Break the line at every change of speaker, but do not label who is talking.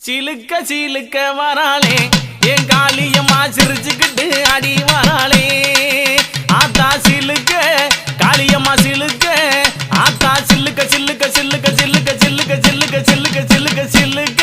சிலுக்க சிலுக்க வராளே என் காளியம்மா சிரிச்சுக்கிட்டு அடி வராளே ஆத்தா சிலுக்க காளியம்மா சிலுக்க ஆத்தா சில்லுக்க சில்லுக்க சில்லுக்க சில்லுக்க சில்லுக்க சில்லுக்க சில்லுக்க சில்லுக்க சில்லுக்க